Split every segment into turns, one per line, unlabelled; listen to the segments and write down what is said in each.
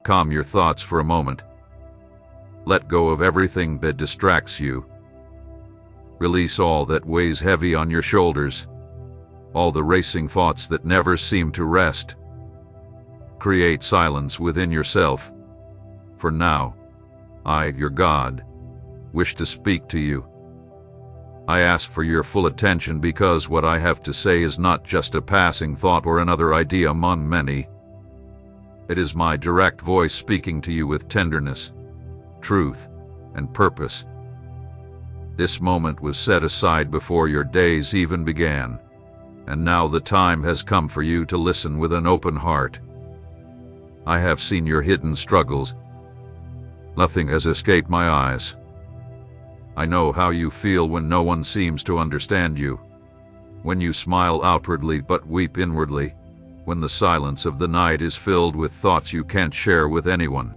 calm your thoughts for a moment. Let go of everything that distracts you. Release all that weighs heavy on your shoulders, all the racing thoughts that never seem to rest. Create silence within yourself. For now, I, your God, wish to speak to you. I ask for your full attention because what I have to say is not just a passing thought or another idea among many. It is my direct voice speaking to you with tenderness, truth, and purpose. This moment was set aside before your days even began, and now the time has come for you to listen with an open heart. I have seen your hidden struggles. Nothing has escaped my eyes. I know how you feel when no one seems to understand you, when you smile outwardly but weep inwardly, when the silence of the night is filled with thoughts you can't share with anyone.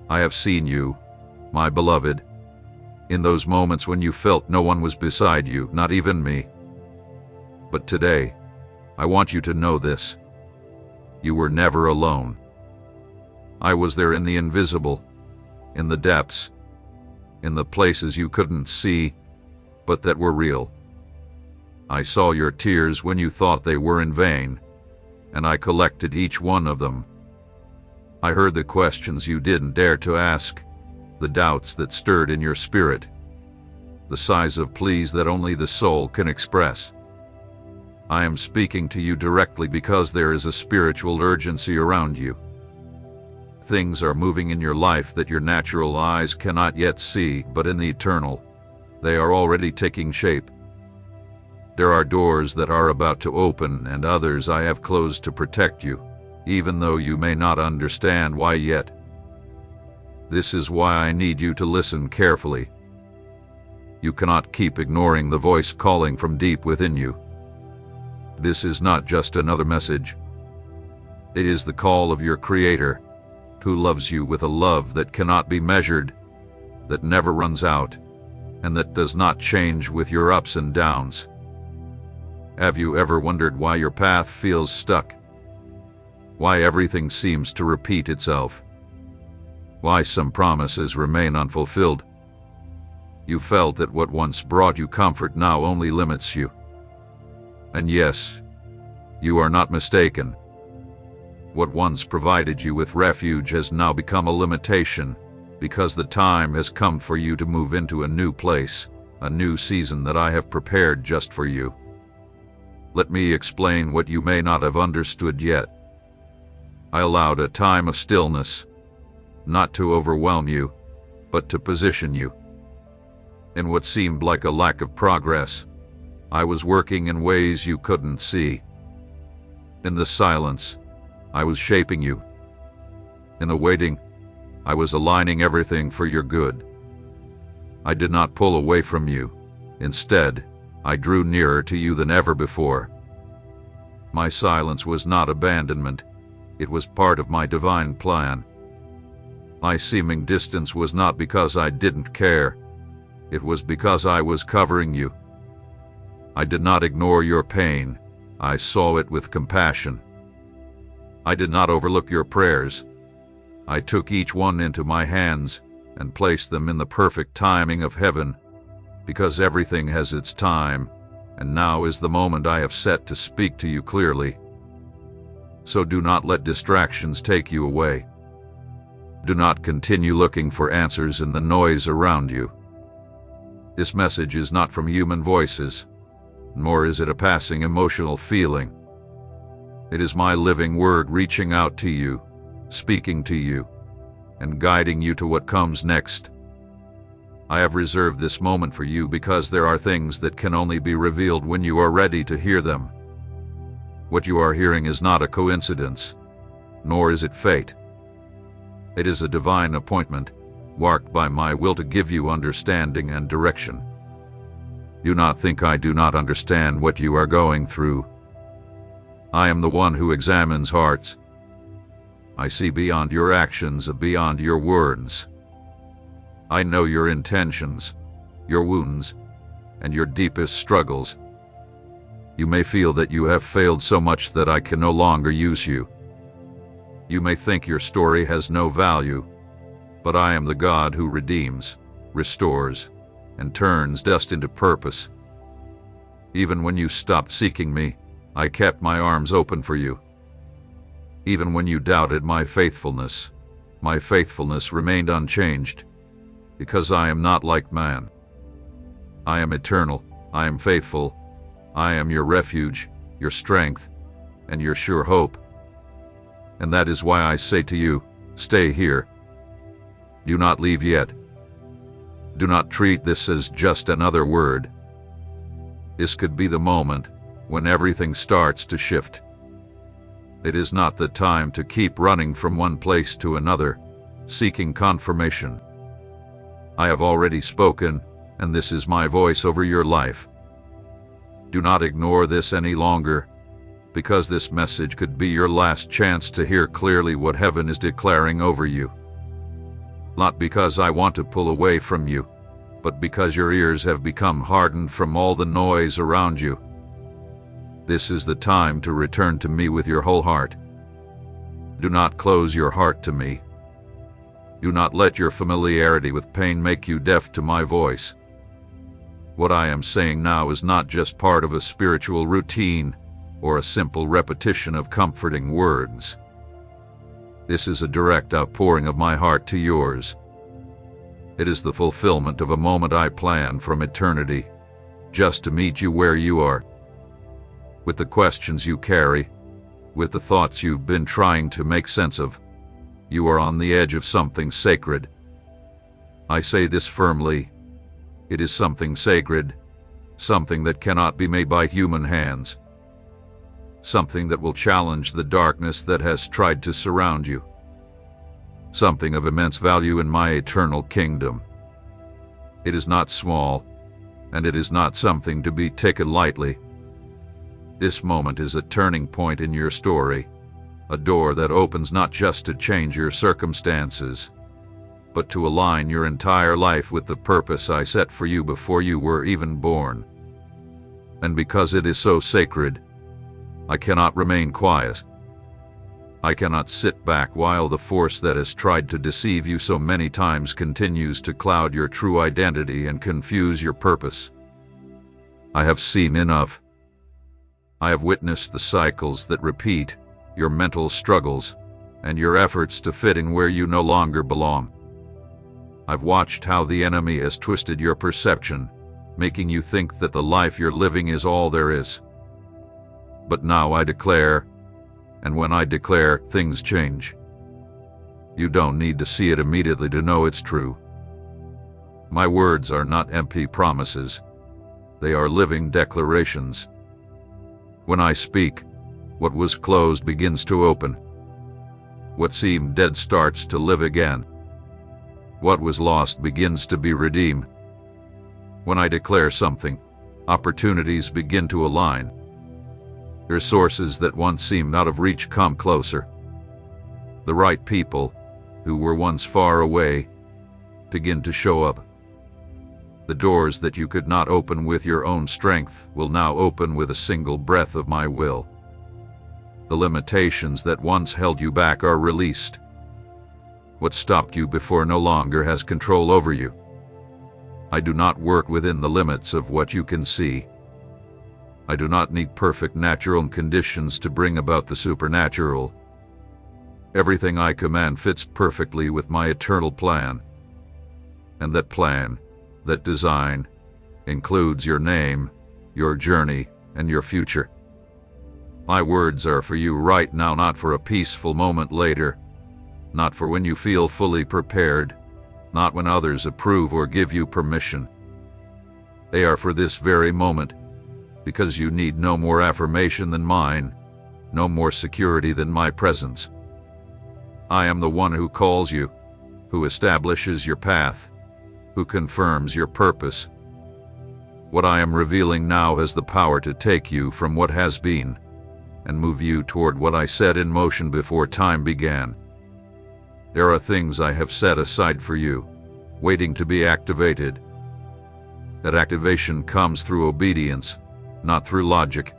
I have seen you, my beloved, in those moments when you felt no one was beside you, not even me. But today, I want you to know this. You were never alone. I was there in the invisible, in the depths, in the places you couldn't see, but that were real. I saw your tears when you thought they were in vain, and I collected each one of them. I heard the questions you didn't dare to ask, the doubts that stirred in your spirit, the sighs of pleas that only the soul can express. I am speaking to you directly because there is a spiritual urgency around you. Things are moving in your life that your natural eyes cannot yet see, but in the eternal, they are already taking shape. There are doors that are about to open and others I have closed to protect you, even though you may not understand why yet. This is why I need you to listen carefully. You cannot keep ignoring the voice calling from deep within you. This is not just another message. It is the call of your Creator, who loves you with a love that cannot be measured, that never runs out, and that does not change with your ups and downs. Have you ever wondered why your path feels stuck? Why everything seems to repeat itself? Why some promises remain unfulfilled? You felt that what once brought you comfort now only limits you. And yes, you are not mistaken. What once provided you with refuge has now become a limitation, because the time has come for you to move into a new place, a new season that I have prepared just for you. Let me explain what you may not have understood yet. I allowed a time of stillness, not to overwhelm you, but to position you. In what seemed like a lack of progress, I was working in ways you couldn't see. In the silence, I was shaping you. In the waiting, I was aligning everything for your good. I did not pull away from you. Instead, I drew nearer to you than ever before. My silence was not abandonment. It was part of my divine plan. My seeming distance was not because I didn't care. It was because I was covering you. I did not ignore your pain. I saw it with compassion. I did not overlook your prayers. I took each one into my hands and placed them in the perfect timing of heaven, because everything has its time, and now is the moment I have set to speak to you clearly. So do not let distractions take you away. Do not continue looking for answers in the noise around you. This message is not from human voices, nor is it a passing emotional feeling. It is my living word reaching out to you, speaking to you, and guiding you to what comes next. I have reserved this moment for you because there are things that can only be revealed when you are ready to hear them. What you are hearing is not a coincidence, nor is it fate. It is a divine appointment, marked by my will to give you understanding and direction. Do not think I do not understand what you are going through. I am the one who examines hearts. I see beyond your actions, beyond your words. I know your intentions, your wounds, and your deepest struggles. You may feel that you have failed so much that I can no longer use you. You may think your story has no value, but I am the God who redeems, restores, and turns dust into purpose. Even when you stopped seeking me, I kept my arms open for you. Even when you doubted my faithfulness remained unchanged, because I am not like man. I am eternal, I am faithful, I am your refuge, your strength, and your sure hope. And that is why I say to you, stay here. Do not leave yet. Do not treat this as just another word. This could be the moment when everything starts to shift. It is not the time to keep running from one place to another, seeking confirmation. I have already spoken, and this is my voice over your life. Do not ignore this any longer, because this message could be your last chance to hear clearly what heaven is declaring over you. Not because I want to pull away from you, but because your ears have become hardened from all the noise around you. This is the time to return to me with your whole heart. Do not close your heart to me. Do not let your familiarity with pain make you deaf to my voice. What I am saying now is not just part of a spiritual routine or a simple repetition of comforting words. This is a direct outpouring of my heart to yours. It is the fulfillment of a moment I planned from eternity, just to meet you where you are. With the questions you carry, with the thoughts you've been trying to make sense of, you are on the edge of something sacred. I say this firmly. It is something sacred, something that cannot be made by human hands, something that will challenge the darkness that has tried to surround you, something of immense value in my eternal kingdom. It is not small, and it is not something to be taken lightly. This moment is a turning point in your story, a door that opens not just to change your circumstances, but to align your entire life with the purpose I set for you before you were even born. And because it is so sacred, I cannot remain quiet. I cannot sit back while the force that has tried to deceive you so many times continues to cloud your true identity and confuse your purpose. I have seen enough. I have witnessed the cycles that repeat, your mental struggles, and your efforts to fit in where you no longer belong. I've watched how the enemy has twisted your perception, making you think that the life you're living is all there is. But now I declare, and when I declare, things change. You don't need to see it immediately to know it's true. My words are not empty promises. They are living declarations. When I speak, what was closed begins to open. What seemed dead starts to live again. What was lost begins to be redeemed. When I declare something, opportunities begin to align. Resources that once seemed out of reach come closer. The right people, who were once far away, begin to show up. The doors that you could not open with your own strength will now open with a single breath of my will. The limitations that once held you back are released. What stopped you before no longer has control over you. I do not work within the limits of what you can see. I do not need perfect natural conditions to bring about the supernatural. Everything I command fits perfectly with my eternal plan. And that plan, that design, includes your name, your journey, and your future. My words are for you right now, not for a peaceful moment later, not for when you feel fully prepared, not when others approve or give you permission. They are for this very moment, because you need no more affirmation than mine, no more security than my presence. I am the one who calls you, who establishes your path, who confirms your purpose. What I am revealing now has the power to take you from what has been and move you toward what I set in motion before time began. There are things I have set aside for you, waiting to be activated. That activation comes through obedience, not through logic.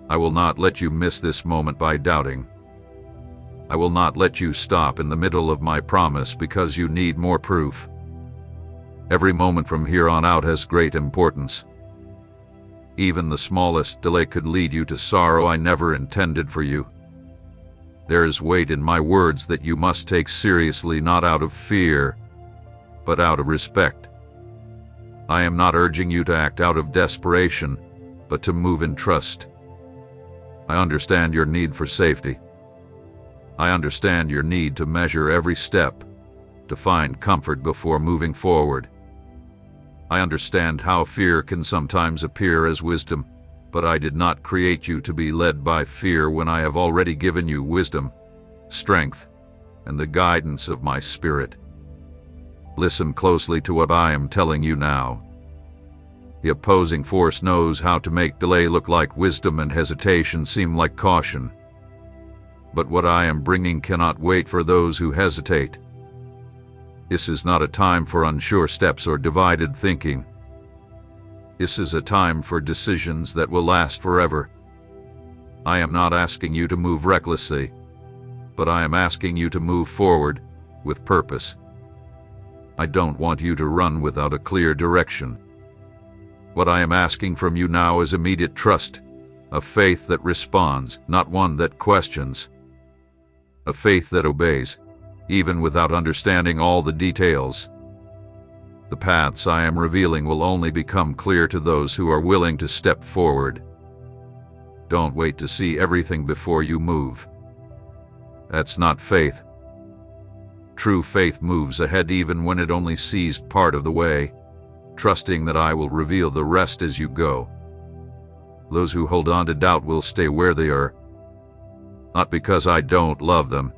I will not let you miss this moment by doubting. I will not let you stop in the middle of my promise because you need more proof. Every moment from here on out has great importance. Even the smallest delay could lead you to sorrow I never intended for you. There is weight in my words that you must take seriously, not out of fear, but out of respect. I am not urging you to act out of desperation, but to move in trust. I understand your need for safety. I understand your need to measure every step, to find comfort before moving forward. I understand how fear can sometimes appear as wisdom, but I did not create you to be led by fear when I have already given you wisdom, strength, and the guidance of my spirit. Listen closely to what I am telling you now. The opposing force knows how to make delay look like wisdom and hesitation seem like caution. But what I am bringing cannot wait for those who hesitate. This is not a time for unsure steps or divided thinking. This is a time for decisions that will last forever. I am not asking you to move recklessly, but I am asking you to move forward with purpose. I don't want you to run without a clear direction. What I am asking from you now is immediate trust, a faith that responds, not one that questions. A faith that obeys, even without understanding all the details. The paths I am revealing will only become clear to those who are willing to step forward. Don't wait to see everything before you move. That's not faith. True faith moves ahead even when it only sees part of the way, trusting that I will reveal the rest as you go. Those who hold on to doubt will stay where they are, not because I don't love them,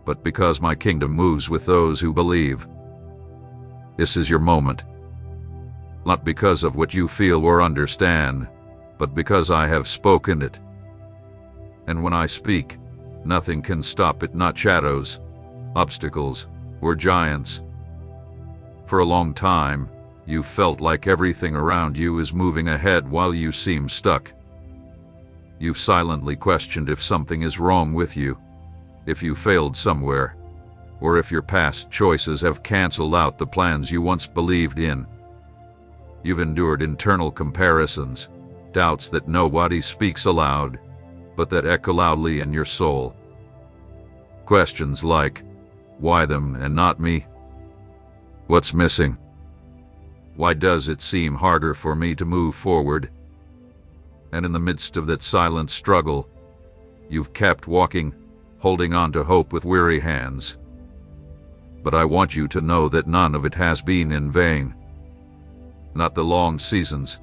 but because my kingdom moves with those who believe. This is your moment. Not because of what you feel or understand, but because I have spoken it. And when I speak, nothing can stop it, not shadows, obstacles, or giants. For a long time, you felt like everything around you is moving ahead while you seem stuck. You've silently questioned if something is wrong with you, if you failed somewhere, or if your past choices have canceled out the plans you once believed in. You've endured internal comparisons, doubts that nobody speaks aloud, but that echo loudly in your soul. Questions like, why them and not me? What's missing? Why does it seem harder for me to move forward? And in the midst of that silent struggle, you've kept walking, holding on to hope with weary hands. But I want you to know that none of it has been in vain. Not the long seasons,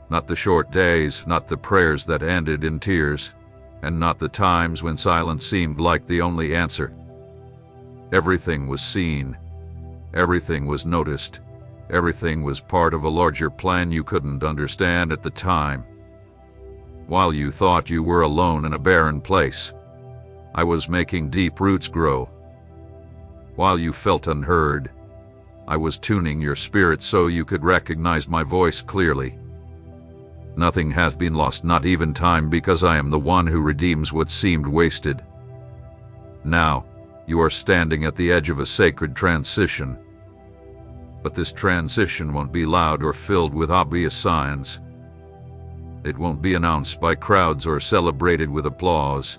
not the short days, not the prayers that ended in tears, and not the times when silence seemed like the only answer. Everything was seen, everything was noticed, everything was part of a larger plan you couldn't understand at the time. While you thought you were alone in a barren place, I was making deep roots grow. While you felt unheard, I was tuning your spirit so you could recognize my voice clearly. Nothing has been lost, not even time, because I am the one who redeems what seemed wasted. Now, you are standing at the edge of a sacred transition. But this transition won't be loud or filled with obvious signs. It won't be announced by crowds or celebrated with applause.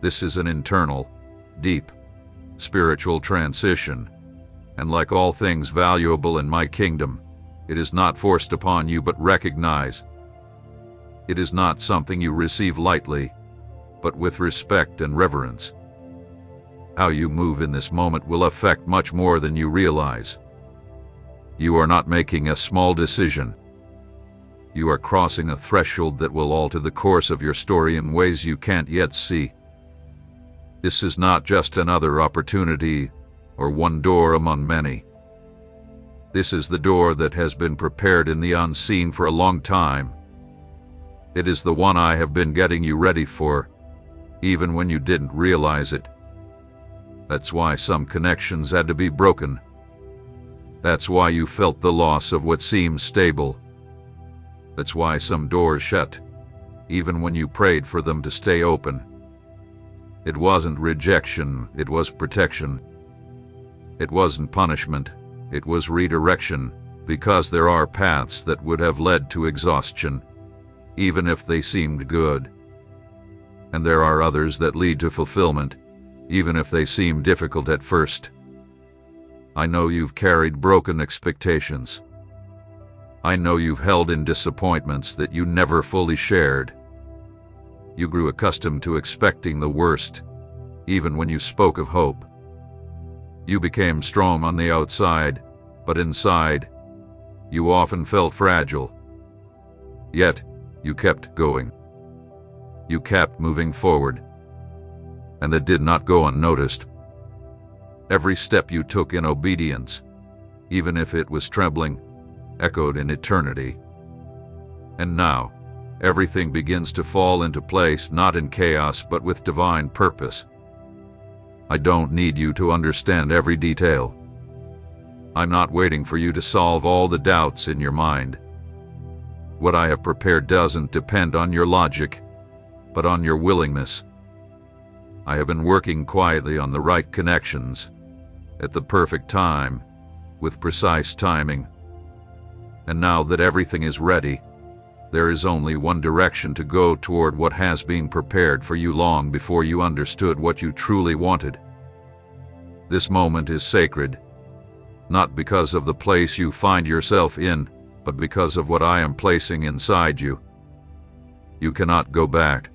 This is an internal, deep, spiritual transition, and like all things valuable in my kingdom, it is not forced upon you but recognized. It is not something you receive lightly, but with respect and reverence. How you move in this moment will affect much more than you realize. You are not making a small decision. You are crossing a threshold that will alter the course of your story in ways you can't yet see. This is not just another opportunity or one door among many. This is the door that has been prepared in the unseen for a long time. It is the one I have been getting you ready for, even when you didn't realize it. That's why some connections had to be broken. That's why you felt the loss of what seemed stable. That's why some doors shut, even when you prayed for them to stay open. It wasn't rejection, it was protection. It wasn't punishment, it was redirection, because there are paths that would have led to exhaustion, even if they seemed good. And there are others that lead to fulfillment, even if they seem difficult at first. I know you've carried broken expectations. I know you've held in disappointments that you never fully shared. You grew accustomed to expecting the worst, even when you spoke of hope. You became strong on the outside, but inside, you often felt fragile. Yet, you kept going. You kept moving forward. And that did not go unnoticed. Every step you took in obedience, even if it was trembling, echoed in eternity. And now, everything begins to fall into place, not in chaos, but with divine purpose. I don't need you to understand every detail. I'm not waiting for you to solve all the doubts in your mind. What I have prepared doesn't depend on your logic, but on your willingness. I have been working quietly on the right connections, at the perfect time, with precise timing. And now that everything is ready, there is only one direction to go toward what has been prepared for you long before you understood what you truly wanted. This moment is sacred, not because of the place you find yourself in, but because of what I am placing inside you. You cannot go back.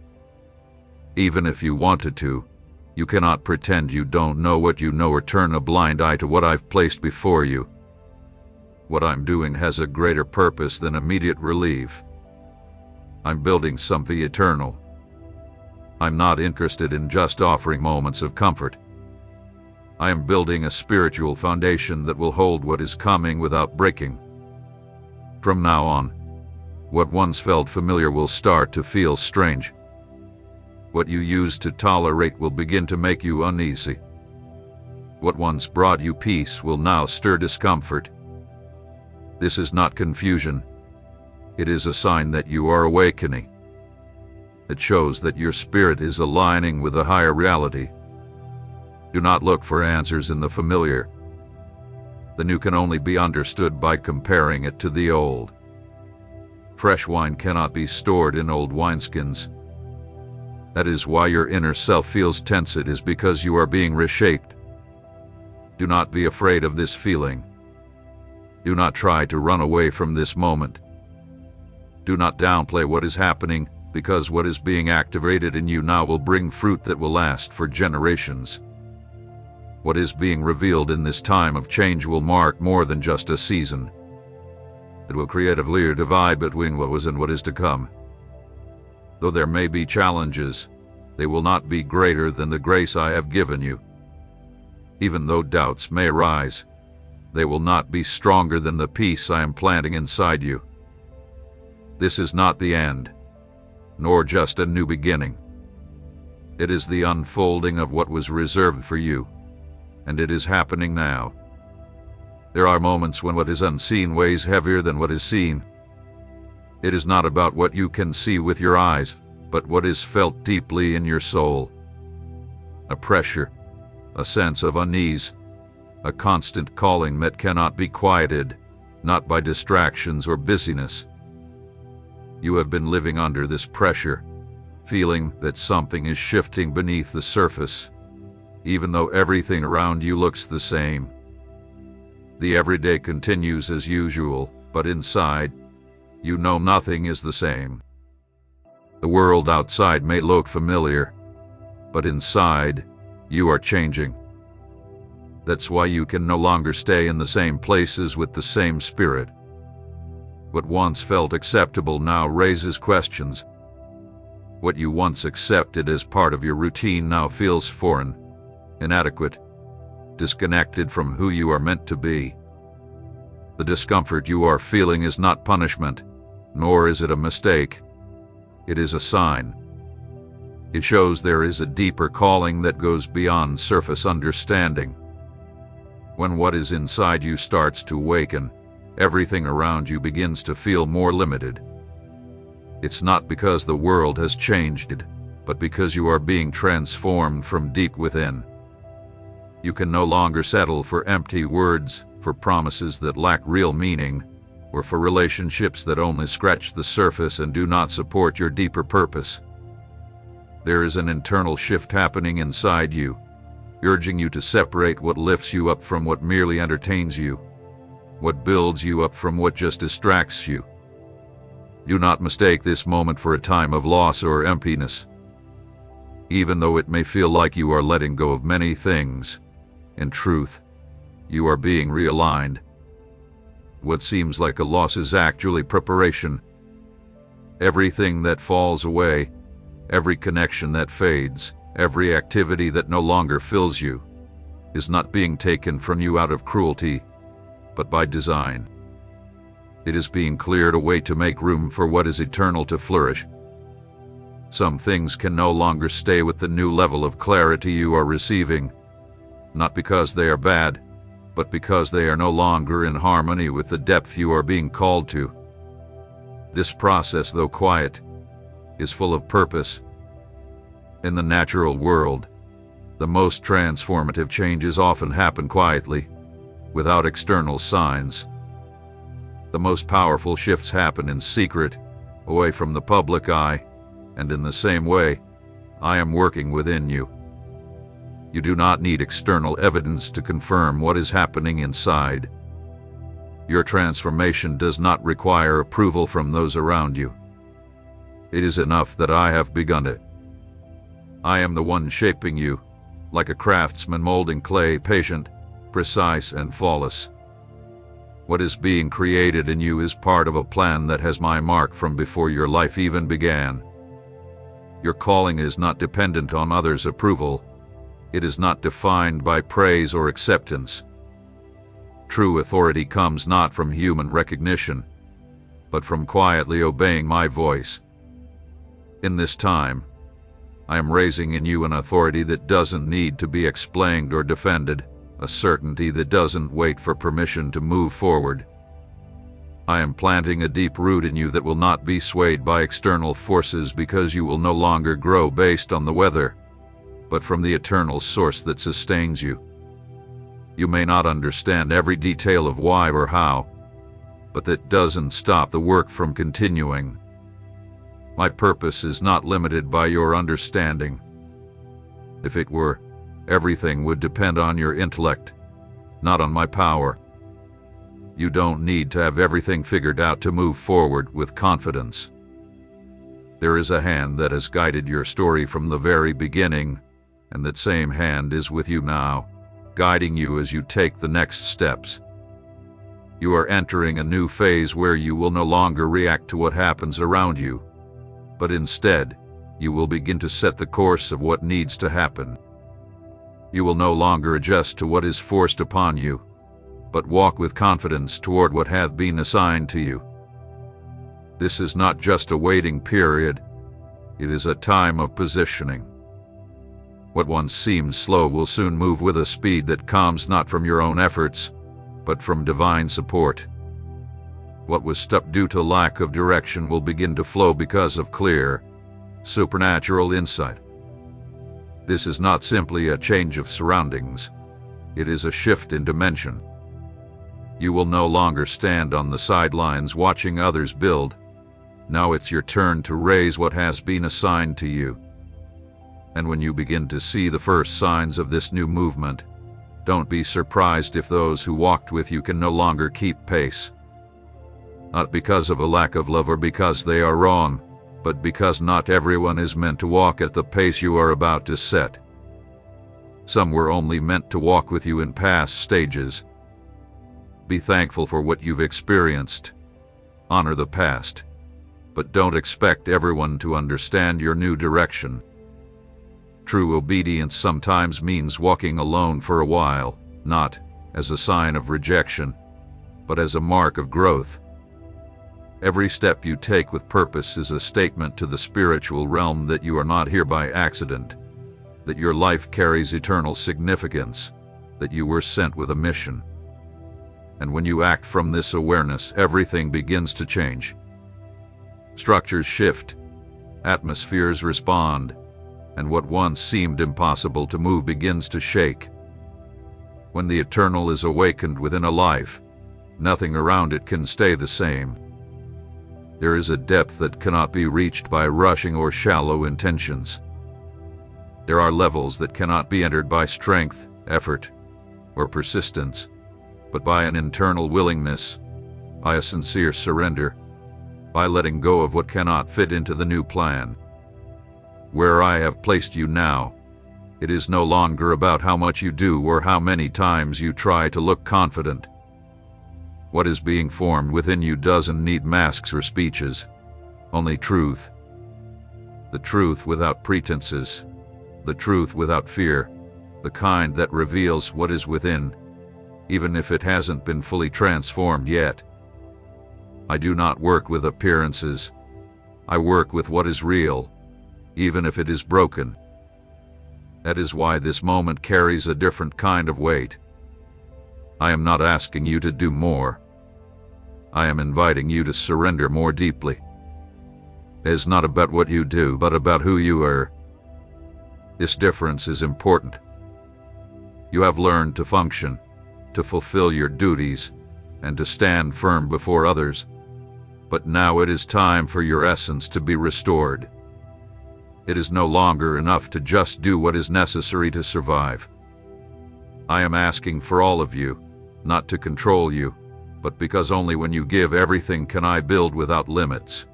Even if you wanted to, you cannot pretend you don't know what you know or turn a blind eye to what I've placed before you. What I'm doing has a greater purpose than immediate relief. I'm building something eternal. I'm not interested in just offering moments of comfort. I am building a spiritual foundation that will hold what is coming without breaking. From now on, what once felt familiar will start to feel strange. What you used to tolerate will begin to make you uneasy. What once brought you peace will now stir discomfort. This is not confusion. It is a sign that you are awakening. It shows that your spirit is aligning with a higher reality. Do not look for answers in the familiar. The new can only be understood by comparing it to the old. Fresh wine cannot be stored in old wineskins. That is why your inner self feels tense. It is because you are being reshaped. Do not be afraid of this feeling. Do not try to run away from this moment. Do not downplay what is happening, because what is being activated in you now will bring fruit that will last for generations. What is being revealed in this time of change will mark more than just a season. It will create a clear divide between what was and what is to come. Though there may be challenges, they will not be greater than the grace I have given you. Even though doubts may arise, they will not be stronger than the peace I am planting inside you. This is not the end, nor just a new beginning. It is the unfolding of what was reserved for you, and it is happening now. There are moments when what is unseen weighs heavier than what is seen. It is not about what you can see with your eyes, but what is felt deeply in your soul. A pressure, a sense of unease, a constant calling that cannot be quieted, not by distractions or busyness. You have been living under this pressure, feeling that something is shifting beneath the surface, even though everything around you looks the same. The everyday continues as usual, but inside, you know nothing is the same. The world outside may look familiar, but inside, you are changing. That's why you can no longer stay in the same places with the same spirit. What once felt acceptable now raises questions. What you once accepted as part of your routine now feels foreign, inadequate, disconnected from who you are meant to be. The discomfort you are feeling is not punishment, nor is it a mistake. It is a sign. It shows there is a deeper calling that goes beyond surface understanding. When what is inside you starts to awaken, everything around you begins to feel more limited. It's not because the world has changed, but because you are being transformed from deep within. You can no longer settle for empty words, for promises that lack real meaning, or for relationships that only scratch the surface and do not support your deeper purpose. There is an internal shift happening inside you, urging you to separate what lifts you up from what merely entertains you, what builds you up from what just distracts you. Do not mistake this moment for a time of loss or emptiness. Even though it may feel like you are letting go of many things, in truth, you are being realigned. What seems like a loss is actually preparation. Everything that falls away, every connection that fades, every activity that no longer fills you, is not being taken from you out of cruelty, but by design. It is being cleared away to make room for what is eternal to flourish. Some things can no longer stay with the new level of clarity you are receiving, not because they are bad, but because they are no longer in harmony with the depth you are being called to. This process, though quiet, is full of purpose. In the natural world, the most transformative changes often happen quietly, without external signs. The most powerful shifts happen in secret, away from the public eye, and in the same way, I am working within you. You do not need external evidence to confirm what is happening inside. Your transformation does not require approval from those around you. It is enough that I have begun it. I am the one shaping you, like a craftsman molding clay, patient, precise, and flawless. What is being created in you is part of a plan that has my mark from before your life even began. Your calling is not dependent on others' approval. It is not defined by praise or acceptance. True authority comes not from human recognition, but from quietly obeying my voice. In this time, I am raising in you an authority that doesn't need to be explained or defended, a certainty that doesn't wait for permission to move forward. I am planting a deep root in you that will not be swayed by external forces, because you will no longer grow based on the weather, but from the eternal source that sustains you. You may not understand every detail of why or how, but that doesn't stop the work from continuing. My purpose is not limited by your understanding. If it were, everything would depend on your intellect, not on my power. You don't need to have everything figured out to move forward with confidence. There is a hand that has guided your story from the very beginning, and that same hand is with you now, guiding you as you take the next steps. You are entering a new phase where you will no longer react to what happens around you, but instead, you will begin to set the course of what needs to happen. You will no longer adjust to what is forced upon you, but walk with confidence toward what hath been assigned to you. This is not just a waiting period, it is a time of positioning. What once seemed slow will soon move with a speed that comes not from your own efforts, but from divine support. What was stuck due to lack of direction will begin to flow because of clear, supernatural insight. This is not simply a change of surroundings, it is a shift in dimension. You will no longer stand on the sidelines watching others build. Now it's your turn to raise what has been assigned to you. And when you begin to see the first signs of this new movement, don't be surprised if those who walked with you can no longer keep pace. Not because of a lack of love or because they are wrong, but because not everyone is meant to walk at the pace you are about to set. Some were only meant to walk with you in past stages. Be thankful for what you've experienced. Honor the past, but don't expect everyone to understand your new direction. True obedience sometimes means walking alone for a while, not as a sign of rejection, but as a mark of growth. Every step you take with purpose is a statement to the spiritual realm that you are not here by accident, that your life carries eternal significance, that you were sent with a mission. And when you act from this awareness, everything begins to change. Structures shift, atmospheres respond, and what once seemed impossible to move begins to shake. When the eternal is awakened within a life, nothing around it can stay the same. There is a depth that cannot be reached by rushing or shallow intentions. There are levels that cannot be entered by strength, effort, or persistence, but by an internal willingness, by a sincere surrender, by letting go of what cannot fit into the new plan. Where I have placed you now, it is no longer about how much you do or how many times you try to look confident. What is being formed within you doesn't need masks or speeches, only truth. The truth without pretenses, the truth without fear, the kind that reveals what is within, even if it hasn't been fully transformed yet. I do not work with appearances. I work with what is real, even if it is broken. That is why this moment carries a different kind of weight. I am not asking you to do more. I am inviting you to surrender more deeply. It is not about what you do, but about who you are. This difference is important. You have learned to function, to fulfill your duties, and to stand firm before others. But now it is time for your essence to be restored. It is no longer enough to just do what is necessary to survive. I am asking for all of you, not to control you, but because only when you give everything can I build without limits.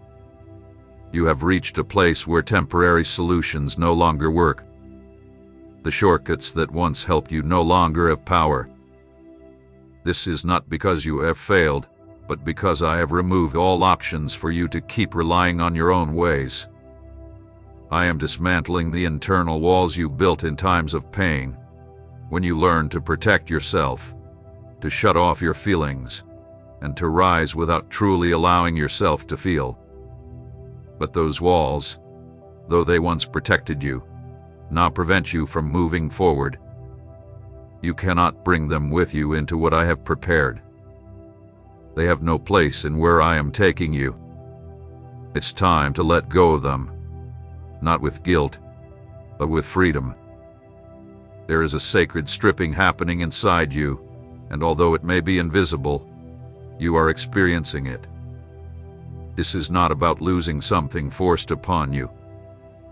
You have reached a place where temporary solutions no longer work. The shortcuts that once helped you no longer have power. This is not because you have failed, but because I have removed all options for you to keep relying on your own ways. I am dismantling the internal walls you built in times of pain, when you learned to protect yourself, to shut off your feelings, and to rise without truly allowing yourself to feel. But those walls, though they once protected you, now prevent you from moving forward. You cannot bring them with you into what I have prepared. They have no place in where I am taking you. It's time to let go of them, not with guilt, but with freedom. There is a sacred stripping happening inside you, and although it may be invisible, you are experiencing it. This is not about losing something forced upon you,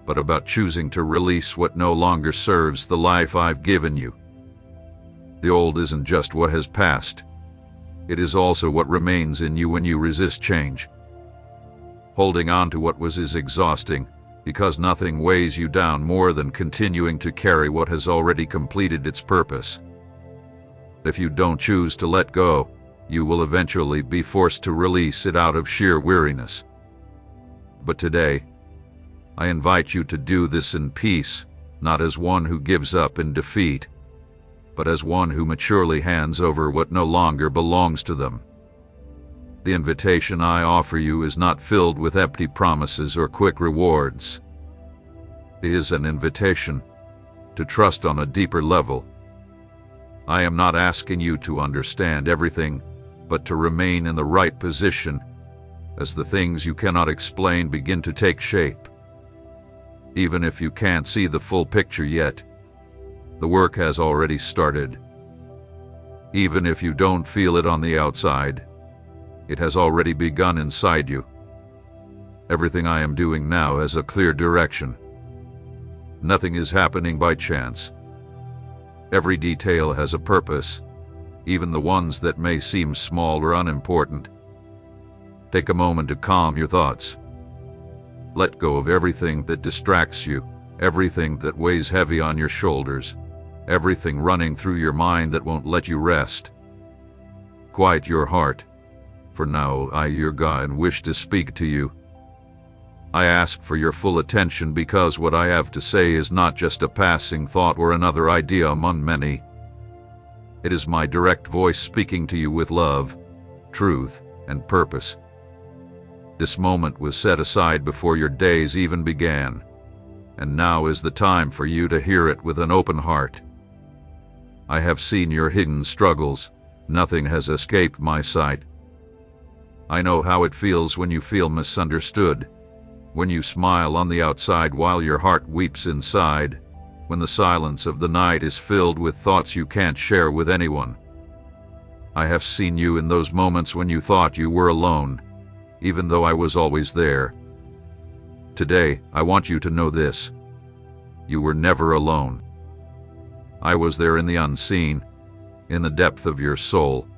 but about choosing to release what no longer serves the life I've given you. The old isn't just what has passed. It is also what remains in you when you resist change. Holding on to what was is exhausting, because nothing weighs you down more than continuing to carry what has already completed its purpose. If you don't choose to let go, you will eventually be forced to release it out of sheer weariness. But today, I invite you to do this in peace, not as one who gives up in defeat, but as one who maturely hands over what no longer belongs to them. The invitation I offer you is not filled with empty promises or quick rewards. It is an invitation to trust on a deeper level. I am not asking you to understand everything, but to remain in the right position as the things you cannot explain begin to take shape. Even if you can't see the full picture yet, the work has already started. Even if you don't feel it on the outside, it has already begun inside you. Everything I am doing now has a clear direction. Nothing is happening by chance. Every detail has a purpose, even the ones that may seem small or unimportant. Take a moment to calm your thoughts. Let go of everything that distracts you, everything that weighs heavy on your shoulders, everything running through your mind that won't let you rest. Quiet your heart, for now I, your God, wish to speak to you. I ask for your full attention because what I have to say is not just a passing thought or another idea among many. It is my direct voice speaking to you with love, truth, and purpose. This moment was set aside before your days even began, and now is the time for you to hear it with an open heart. I have seen your hidden struggles. Nothing has escaped my sight. I know how it feels when you feel misunderstood, when you smile on the outside while your heart weeps inside, when the silence of the night is filled with thoughts you can't share with anyone. I have seen you in those moments when you thought you were alone, even though I was always there. Today, I want you to know this: you were never alone. I was there in the unseen, in the depth of your soul,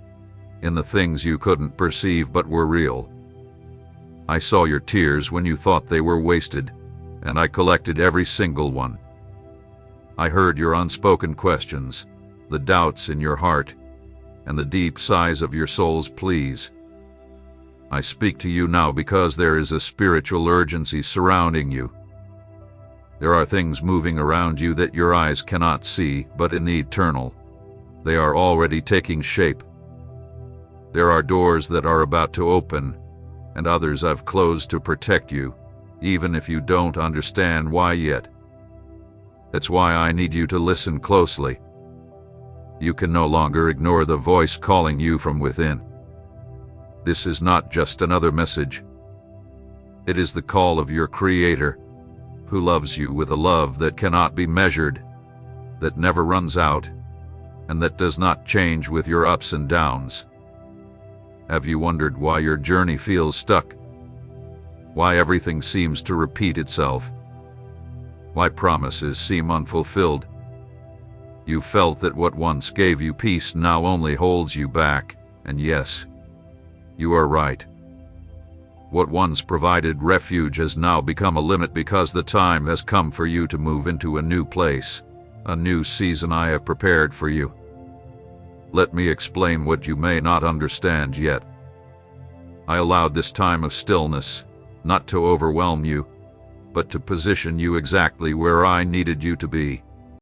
in the things you couldn't perceive but were real. I saw your tears when you thought they were wasted, and I collected every single one. I heard your unspoken questions, the doubts in your heart, and the deep sighs of your soul's pleas. I speak to you now because there is a spiritual urgency surrounding you. There are things moving around you that your eyes cannot see, but in the eternal, they are already taking shape. There are doors that are about to open, and others I've closed to protect you, even if you don't understand why yet. That's why I need you to listen closely. You can no longer ignore the voice calling you from within. This is not just another message. It is the call of your Creator, who loves you with a love that cannot be measured, that never runs out, and that does not change with your ups and downs. Have you wondered why your journey feels stuck? Why everything seems to repeat itself? Why promises seem unfulfilled? You felt that what once gave you peace now only holds you back, and yes, you are right. What once provided refuge has now become a limit because the time has come for you to move into a new place, a new season I have prepared for you. Let me explain what you may not understand yet. I allowed this time of stillness, not to overwhelm you, but to position you exactly where I needed you to be.